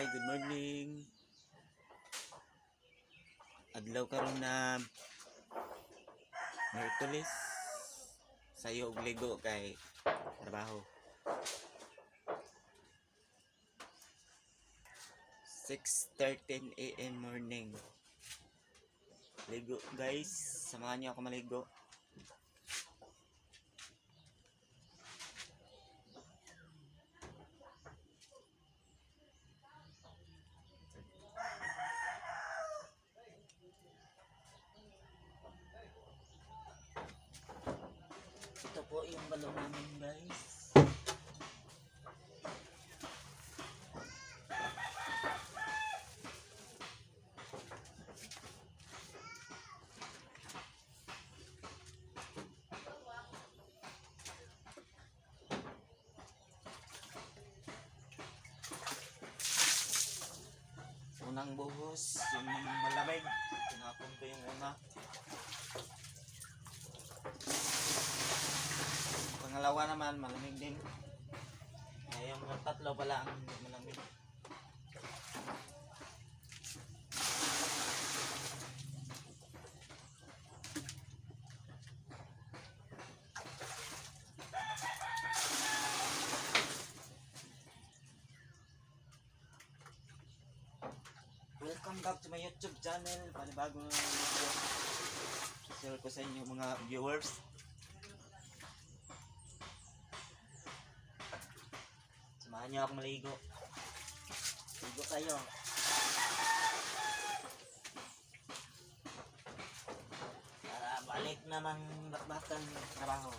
Hi, good morning. Adlaw karon na Miyerkules. Sayo og ligo kay trabaho. 6:13 AM morning. Ligo guys, samahan niyo ako maligo. Ito po yung balon namin guys. Unang buhos, yung malamig. Tinapon ko yung una. Pangalawa naman, malamig din. Ay, yung tatlo pala ang malamig. Welcome back to my YouTube channel. Panibagong video. Share ko sa inyo mga viewers. Samahan niyo ako maligo. Ligo kayo. Para balik naman bakbakan trabaho.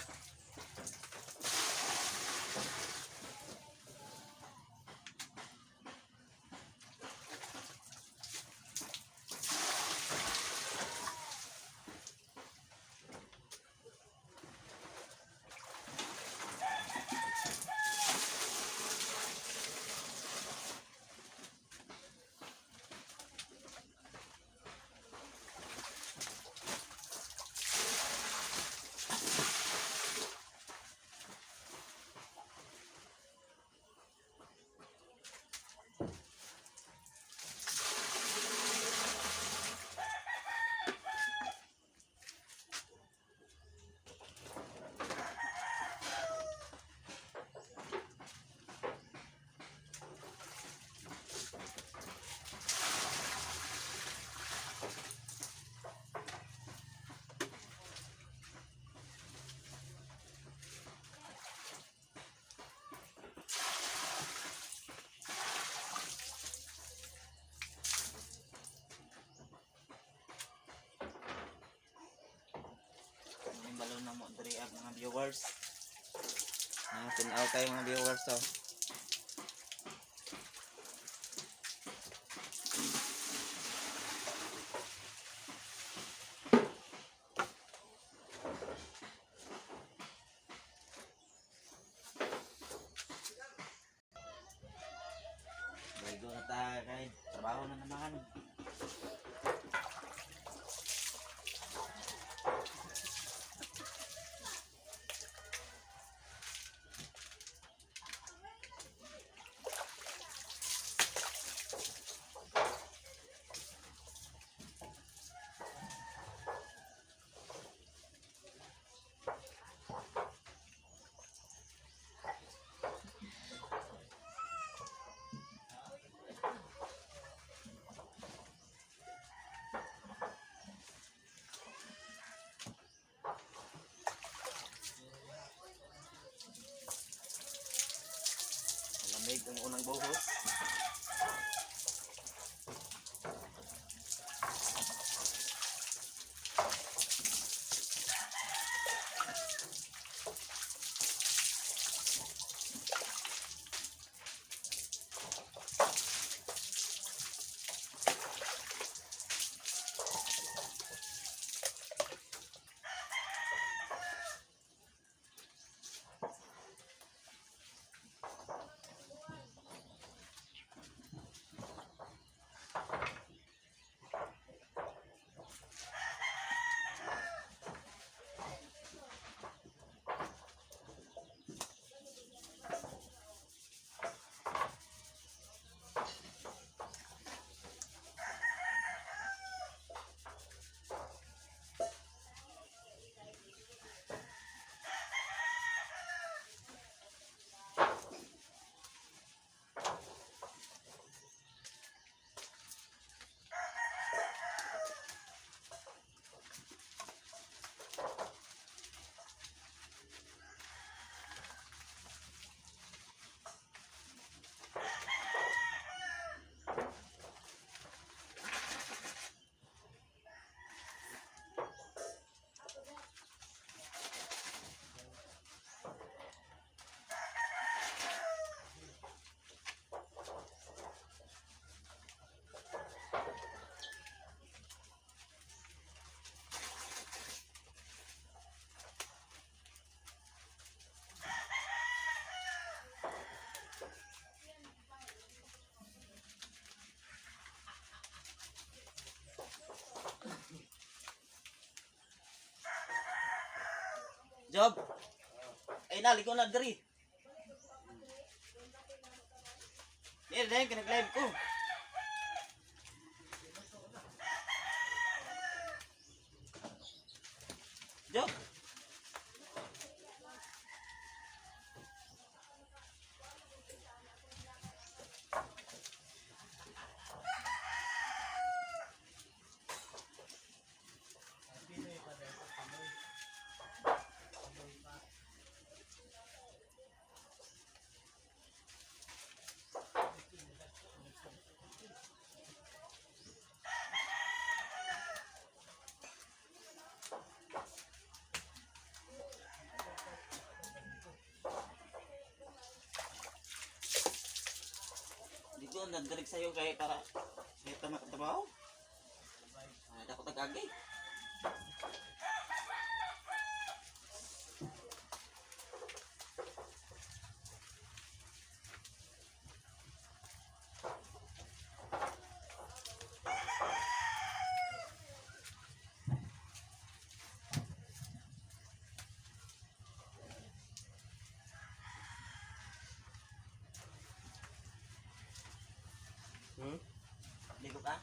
Balon na mo dari mga viewers. Tinaw kayo mga viewers to. Bago na tayo kay trabaho na naman. Lamig ang unang buhos. Job. Ay naligo na diri. Dahil kinag-live ko. Job. Dito nagdalig sa'yo kaya para kaya tama trabaho. Ay, ako tagagay. Ligo ka?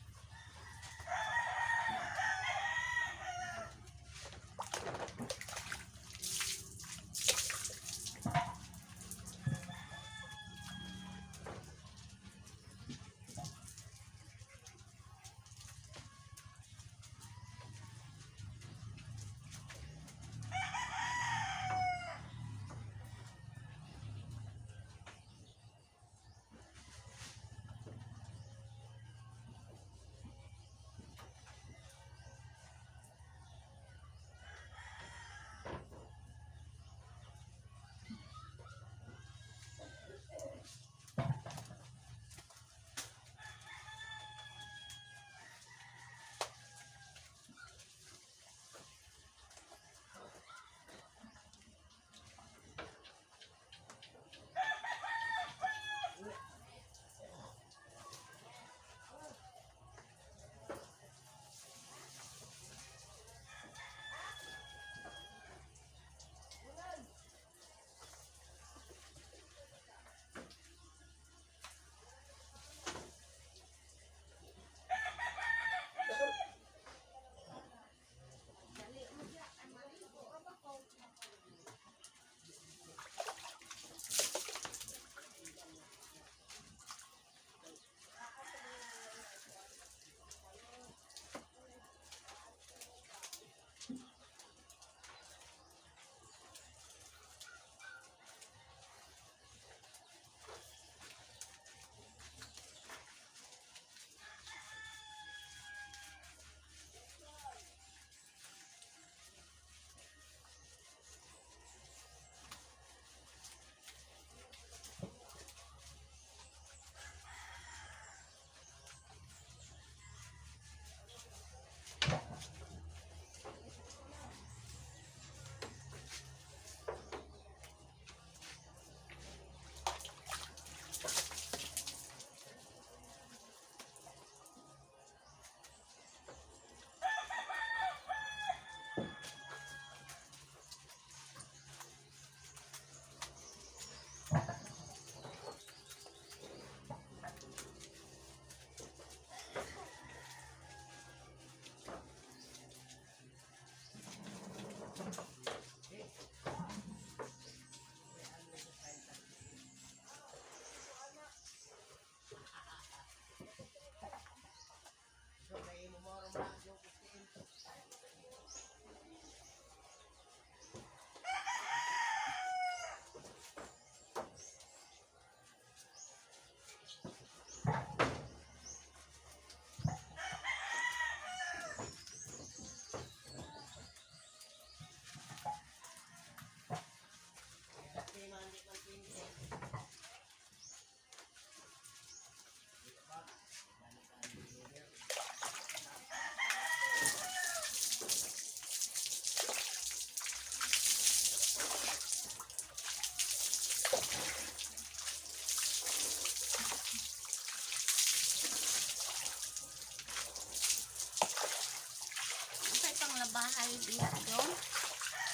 bahay diha doon.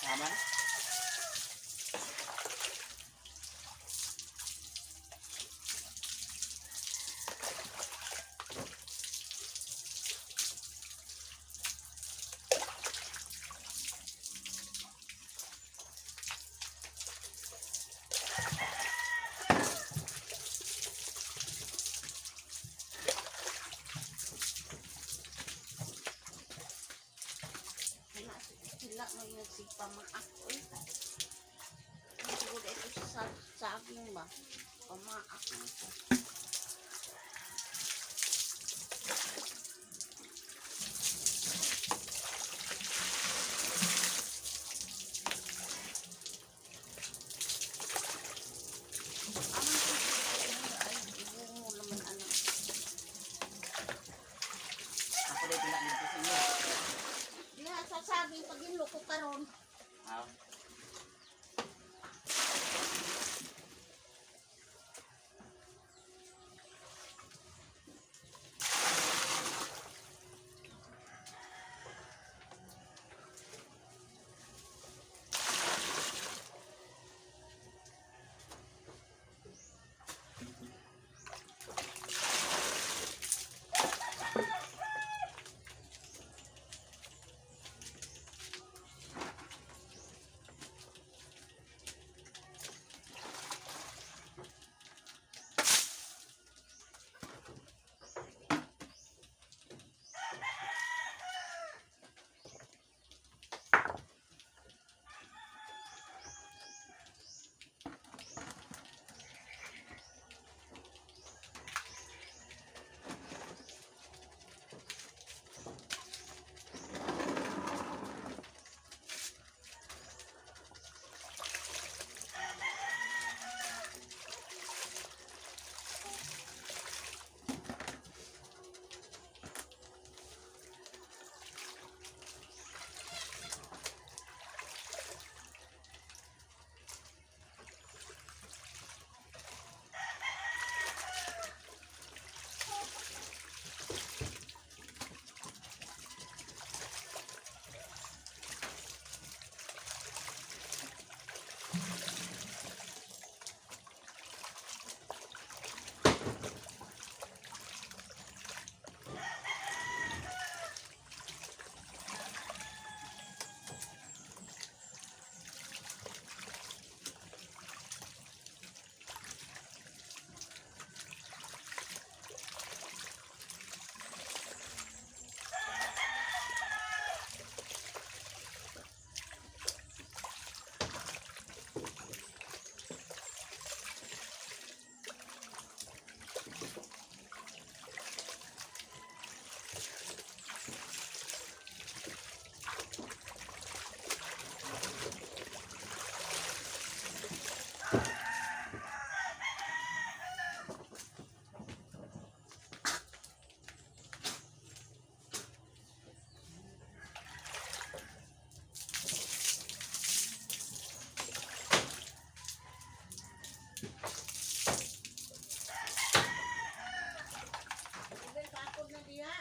Naman? Isig pa maak. Uy, ang siguro ito sa saging ba? Pamaak na ito. Ako dahil pinakilip ko sa inyo. Diha sa saging pag ko karon. Ah, Ibig kapod na diha.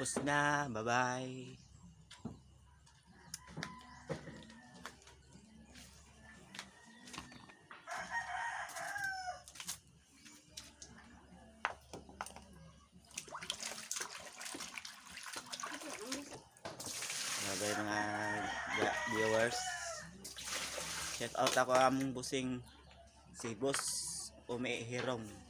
tapos na. Bye-bye. Bye-bye mga viewers. Shout out ako among busing si Boss Umi Hirong.